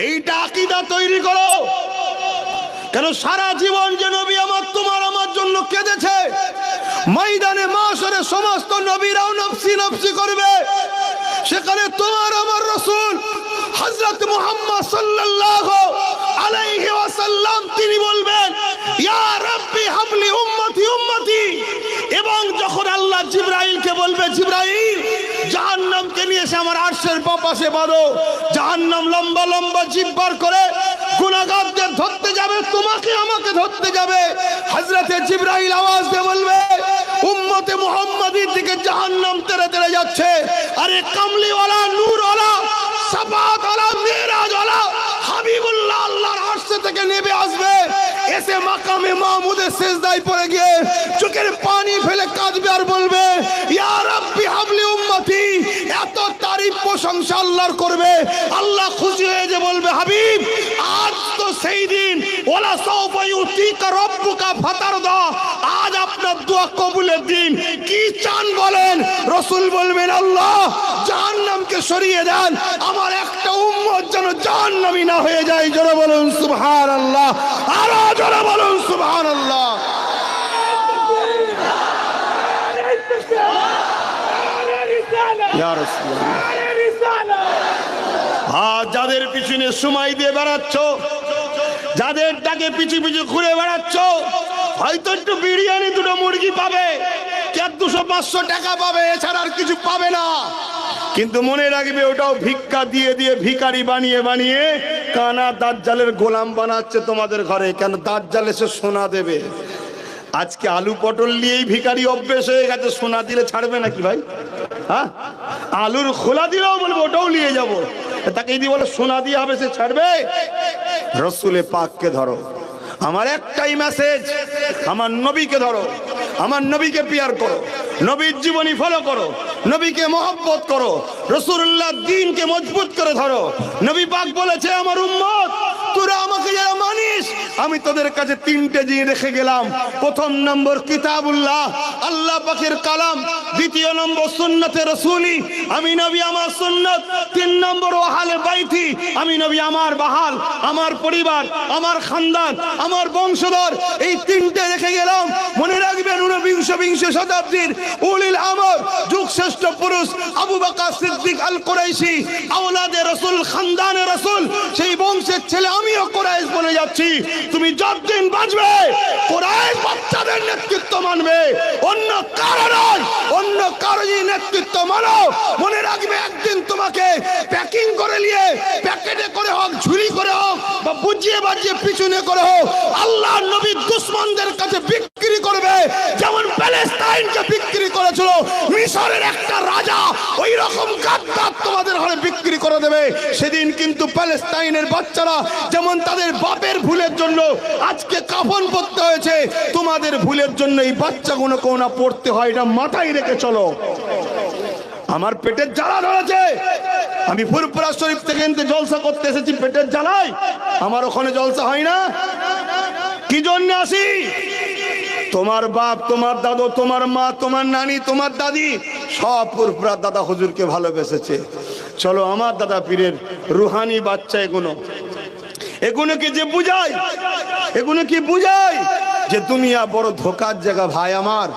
এইটা আকীদা তৈরি করো। কেন সারা জীবন যে নবী আমার তোমার আমার জন্য কেঁদেছে, ময়দানে মাশরে সমস্ত নবীরাও নফসি নফসি করবে, সেখানে তোমার আমার রাসূল হযরত মুহাম্মদ সাল্লাল্লাহু আলাইহি ওয়াসাল্লাম তিনি বলবেন ইয়া রাব্বি হাবলি উম্মতি উম্মতি। এবং যখন আল্লাহ জিবরাইলকে বলবে জিবরাইল জাহান্নামকে নিয়ে এসে আমার আরশের পাশে বাঁধো, জাহান্নাম লম্বা লম্বা জিভ বার করে গুনাহগারদের ধরতে যাবে, তোমাকে আমাকে ধরতে যাবে। হযরতে জিবরাইল আওয়াজ দিয়ে বলবে উম্মতে মুহাম্মাদির দিকে জাহান্নাম তেড়ে তেড়ে যাচ্ছে। আরে কামলিওয়ালা, নূরওয়ালা, সাফাতওয়ালা, মিরাজওয়ালা হাবিবুল্লাহ আল্লাহর আরশ থেকে নেমে আসবে, এসে মাকামে মাহমুদের সিজদায় পড়ে গিয়ে চোখের পানি ফেলে কাঁদবে আর বলবে ইয়া রাব্বি হাবলি উম্মতি। এত তারিফ প্রশংসা আল্লাহর করবে, আল্লাহ খুশি হয়ে যে বলবে হাবিব আজ তো সেই দিন, ওয়ালা সাউফা ইউতিকা রাব্বুকা ফাতারদা, আজ আপনার দোয়া কবুলের দিন। কি চান বলেন? রাসূল বলবেন আল্লাহ জাহান্নামকে সরিয়ে দেন, আমার একটা উম্মত যেন জাহান্নামী না হয়ে যায়। জোরে বলুন সুবহানাল্লাহ, আরো জোরে বলুন সুবহানাল্লাহ। ইয়া রাসূলুল্লাহ, যাদের পিছনে সময় দিয়ে বেড়াচ্ছ, যাদের টাকে পিছু পিছু ঘুরে বেড়াচ্ছ, হয়তো একটু বিরিয়ানি দুটো মুরগি পাবে, 200-500 টাকা পাবে, এছাড়া আর কিছু পাবে না। কিন্তু মনে রাখবে ওটাও ভিক্ষা দিয়ে দিয়ে ভিখারি বানিয়ে বানিয়ে কানা দাজ্জালের গোলাম বানাচ্ছে তোমাদের ঘরে। কেন? দাজ্জাল এসে সোনা দেবে। আজকে আলু পটল নিয়েই ভিখারি অভ্যেস হয়ে গেছে, সোনা দিলে ছাড়বে নাকি ভাই? হ্যাঁ, আলুর খোলা দিলেও বলবো ওটাও নিয়ে যাবো, তাকে যদি বলে সোনা দিয়ে হবে সে ছাড়বে? রসুলে পাককে ধরো। আমার একটাই মেসেজ, আমার নবীকে ধরো, আমার নবীকে পিয়ার করো, নবীর জীবনী ফলো করো, নবীকে মহব্বত করো, রাসূলুল্লাহর দ্বীনকে মজবুত করে ধরো। নবী পাক বলেছে আমার উম্মত তোরা আমাকে যারা মানিস আমি তোদের কাছে 3টে জিনিস রেখে গেলাম। প্রথম নম্বর কিতাবুল্লাহ, আল্লাহ পাকের কালাম। দ্বিতীয় নম্বর সুন্নতে রাসূলি, আমি নবী আমার সুন্নত। 3 নম্বর আহলে বাইতি, আমি নবী আমার বাহাল, আমার পরিবার, আমার খানদান, আমার বংশধর। এই 3টে রেখে গেলাম। মনে রাখবেন 19বিংশ শতাব্দীর উলিল আমর যুগশ্রেষ্ঠ পুরুষ আবু বকর সিদ্দিক আল কুরাইশি, আওলাদে রাসূল, খানদানে রাসূল, সেই বংশের ছেলে আমিও কুরাইশ বলে যাচ্ছি। তুমি যতদিন বাঁচবে কুরাইশ বাচ্চাদের নেতৃত্ব মানবে, অন্য কারো নয়। অন্য কারো যদি নেতৃত্ব মানো, মনে রাখবে একদিন তোমাকে প্যাকিং করে নিয়ে প্যাকেটে করে হোক, ঝুলি করে হোক, বা বুঝিয়ে বাজিয়ে পিছনে করে হোক আল্লাহর নবীর দুশমনদের কাছে বিক্রি করবে। যেমন প্যালেস্টাইনকে বিক্রি করেছিল মিশরের একটা রাজা, ওই রকম গাদ্দার তোমাদের ঘরে বিক্রি করে দেবে। সেদিন কিন্তু প্যালেস্টাইনের বাচ্চারা যেমন তাদের বাপের ভুলের জন্য আজকে কাফন পরতে হয়েছে, তোমাদের ভুলের জন্য এই বাচ্চাগুলো কোনা পড়তে হয়। এটা মাথায় রেখে চলো। আমার পেটের জ্বালা ধরেছে, আমি ফুরফুরা শরীফ থেকে জলসা করতে এসেছি পেটের জ্বালায়। আমার ওখানে জলসা হয় না, কি জন্য আসি? তোমার বাপ, তোমার দাদু, তোমার মা, তোমার নানি, তোমার দাদি সব ফুরফুরা দাদা হুজুরকে ভালোবেসেছে। চলো আমার দাদা পীরের রুহানি বাচ্চা এগুলোকে যে বুঝাই, এগুলো কি বুঝাই যে দুনিয়া বড় ধোকার জায়গা। ভাই আমার,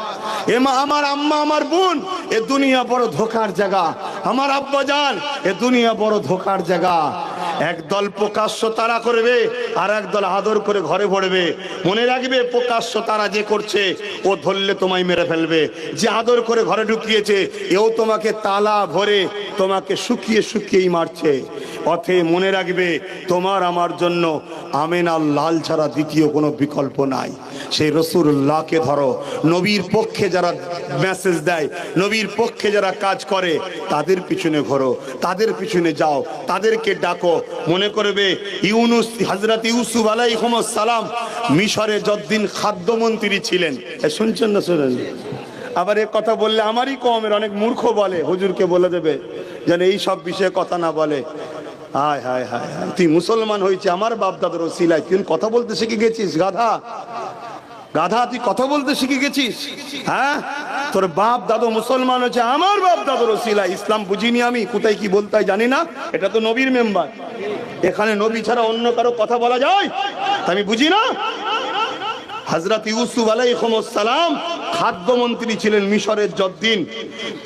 এমা আমার আম্মা, আমার বোন, এ দুনিয়া বড় ধোকার জায়গা। আমার আব্বা জান, এ দুনিয়া বড় ধোকার জায়গা। একদল প্রকাশ্য তারা করবে আর একদল আদর করে ঘরে ভরবে। মনে রাখবে প্রকাশ্য তারা যে করছে ও ধরলে তোমায় মেরে ফেলবে, যে আদর করে ঘরে ঢুকিয়েছে এও তোমাকে তালা ভরে তোমাকে শুকিয়ে শুকিয়েই মারছে। অতএব মনে রাখবে তোমার আমার জন্য আমেনার লাল ছাড়া দ্বিতীয় কোনো বিকল্প নাই। সেই রাসূলুল্লাহকে ধরো। নবীর পক্ষে যারা মেসেজ দেয়, নবীর পক্ষে যারা কাজ করে, তাদের পিছনে ঘোরো, তাদের পিছনে যাও, তাদেরকে ডাকো। মনে করবে ইউনুস, হযরত ইউসুফ আলাইহিস সালাম মিশরে যতদিন খাদ্যমন্ত্রী ছিলেন, শুনছেন না? শুনেন। আবার এ কথা বললে আমারই কওমের অনেক মূর্খ বলে, হুজুরকে বলে দেবে যেন এই সব বিষয়ে কথা না বলে। হায় হায় হায়, তুই মুসলমান হয়েছে আমার বাপ দাদার ওসিলায়, তুই কথা বলতে শিখে গেছিস? গাধা গাধা, তুই কথা বলতে শিখে গেছিস? হ্যাঁ, তোর বাপ দাদু মুসলমান হয়েছে আমার বাপ দাদুর ওসিলায়। ইসলাম বুঝিনি আমি, কোথায় কি বলতে হয় জানি না, এটা তো নবীর মেম্বার। এখানে নবী ছাড়া অন্য কারো কথা বলা যায়? আমি বুঝি না। হযরত ইউসুফ আলাইহিস সালাম খাদ্যমন্ত্রী ছিলেন মিশরের যতদিন,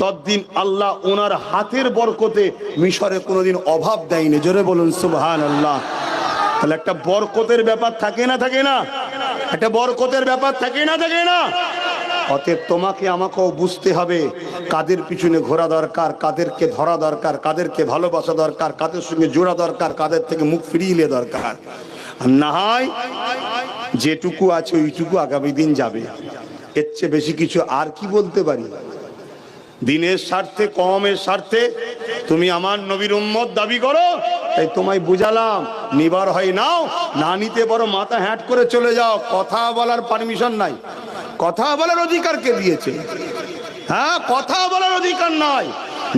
ততদিন আল্লাহ ওনার হাতের বরকতে মিশরে কোনোদিন অভাব দেয়নি। জোরে বলুন সুবহানাল্লাহ। তাহলে একটা বরকতের ব্যাপার থাকে না থাকে না? একটা বরকতের ব্যাপার থাকে না থাকে না? অতএব তোমাকে আমাকেও বুঝতে হবে কাদের পিছনে ঘোরা দরকার, কাদেরকে ধরা দরকার, কাদেরকে ভালোবাসা দরকার, কাদের সঙ্গে জোড়া দরকার, কাদের থেকে মুখ ফিরিয়ে দরকার। আর না হয় যেটুকু আছে ওইটুকু আগামী দিন যাবে, এর চেয়ে বেশি কিছু আর কি বলতে পারি? দিনের স্বার্থে, কওমের স্বার্থে তুমি আমার নবীর উম্মত দাবি করো, তাই তোমায় বুঝালাম। নিবার হয় নাও, না নিতে পারো মাথা হ্যাট করে চলে যাও। কথা বলার পারমিশন নাই, কথা বলার অধিকার কে দিয়েছে? হ্যাঁ, কথা বলার অধিকার নাই।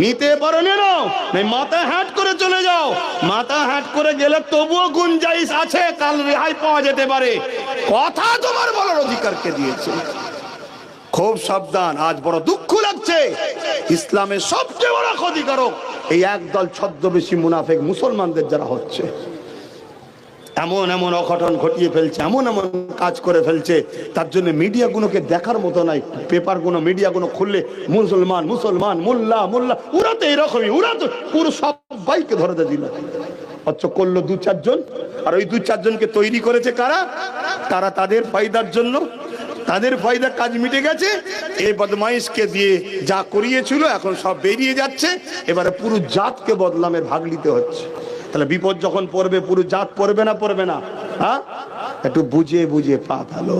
নিতে পারো নিয়ে নাও, নাই মাথা হ্যাট করে চলে যাও। মাথা হ্যাট করে গেলে তবুও গুঞ্জাইশ আছে, কাল রেহাই পাওয়া যেতে পারে। কথা তোমার বলার অধিকার কে দিয়েছে? খুব সাবধান। আজ বড় দুঃখ লাগছে, ইসলামের সবচেয়ে বড় ক্ষতিকারক এই একদল ছদ্মবেশী মুনাফিক মুসলমানদের যারা হচ্ছে। এমন এমন অঘটন ঘটিয়ে ফেলছে, এমন এমন কাজ করে ফেলছে, তার জন্য মিডিয়াগুলোকে দেখার মতো নাই। পেপারগুলো, মিডিয়াগুলো খুললে মুসলমান মুসলমান, মোল্লা মোল্লা, ওরা তো এরকমই, ওরা তো পুরো সবাইকে ধরে দিল। অথচ করলো দু চারজন, আর ওই দু চারজনকে তৈরি করেছে কারা? তারা তাদের ফায়দার জন্য, তাদের ফায়দা কাজ মিটে গেছে। এই বদমাইশকে দিয়ে যা করিয়েছিল এখন সব বেরিয়ে যাচ্ছে, এবারে পুরো জাতকে বদলামের ভাগ নিতে হচ্ছে। তাহলে বিপদ যখন পড়বে পুরো জাত পড়বে না পড়বে না? হ্যাঁ, একটু বুঝে বুঝে পা ভালো।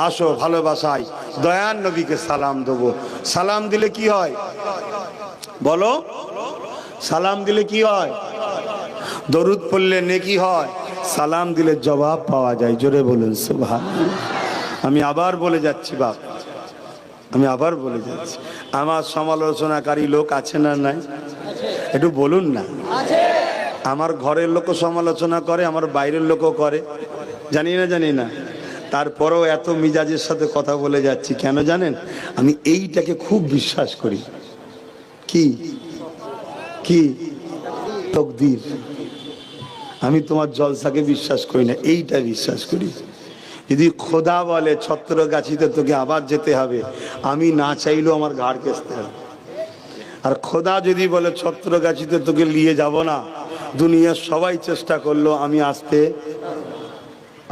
আসো ভালোবাসায় দয়ার নবীকে সালাম দেবো। সালাম দিলে কি হয় বলো? সালাম দিলে কি হয়? দরুদ পড়লে নেকি হয়, সালাম দিলে জবাব পাওয়া যায়। জোরে বলুন সুবহানাল্লাহ। আমি আবার বলে যাচ্ছি বাপ, আমি আবার বলে যাচ্ছি, আমার সমালোচনাকারী লোক আছে না নাই? একটু বলুন না। আমার ঘরের লোকও সমালোচনা করে, আমার বাইরের লোকও করে, জানি না জানি না। তারপরেও এত মিজাজের সাথে কথা বলে যাচ্ছি কেন জানেন? আমি এইটাকে খুব বিশ্বাস করি। কি কি? তকদির। আমি তোমার জলসাকে বিশ্বাস করি না, এইটা বিশ্বাস করি। যদি খোদা বলে ছত্রগাছিতে তোকে আবার যেতে হবে, আমি না চাইলেও আমার ঘাড় কেসতে হবে। আর খোদা যদি বলে ছত্রগাছিতে তোকে নিয়ে যাব না, দুনিয়ার সবাই চেষ্টা করলো, আমি আসতে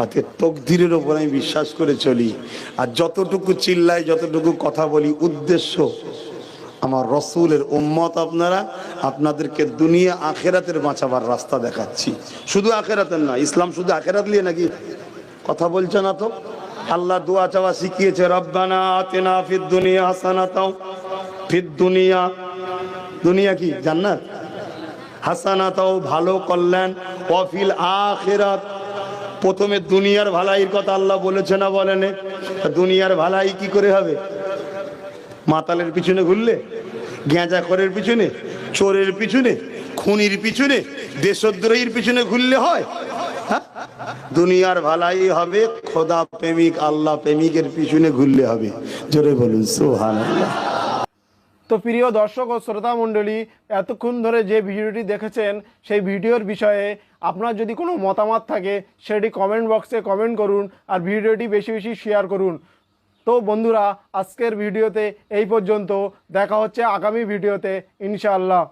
আতে তকদিরের ওপর আমি বিশ্বাস করে চলি। আর যতটুকু চিল্লাই, যতটুকু কথা বলি, উদ্দেশ্য আমার রসুলের উম্মত আপনারা, আপনাদেরকে দুনিয়া আখেরাতের বাঁচাবার রাস্তা দেখাচ্ছি। শুধু আখেরাতের না, ইসলাম শুধু আখেরাত নিয়ে নাকি? কথা বলছে না তো? আল্লাহ দোয়া চাওয়া শিখিয়েছে, রব্বানা আতিনা ফিদ দুনিয়া হাসানাতাও, ফিদ দুনিয়া, দুনিয়া কি জান্নাত, হাসানাতাও ভালো কল্যাণ, ওয়াফিল আখিরাত, প্রথমে দুনিয়ার ভালাইয়ের কথা আল্লাহ বলেছে না বলেনে? দুনিয়ার ভালাই কি করে হবে? মাতালের পিছনে ঘুরলে, গেঁজাখোরের পিছনে, চোরের পিছনে, খুনির পিছনে, দেশদ্রোহীর পিছনে ঘুরলে হয়? দুনিয়ার ভালাই হবে খোদা প্রেমিক, আল্লাহ প্রেমিকের পিছনে ঘুরলে হবে। জোরে বলুন সুবহানাল্লাহ। তো প্রিয় দর্শক ও শ্রোতা মণ্ডলী, এতক্ষণ ধরে যে ভিডিওটি দেখেছেন সেই ভিডিওর বিষয়ে আপনার যদি কোনো মতামত থাকে সেটি কমেন্ট বক্সে কমেন্ট করুন, আর ভিডিওটি বেশি বেশি শেয়ার করুন। তো বন্ধুরা, আজকের ভিডিওতে এই পর্যন্ত, দেখা হচ্ছে আগামী ভিডিওতে ইনশাআল্লাহ।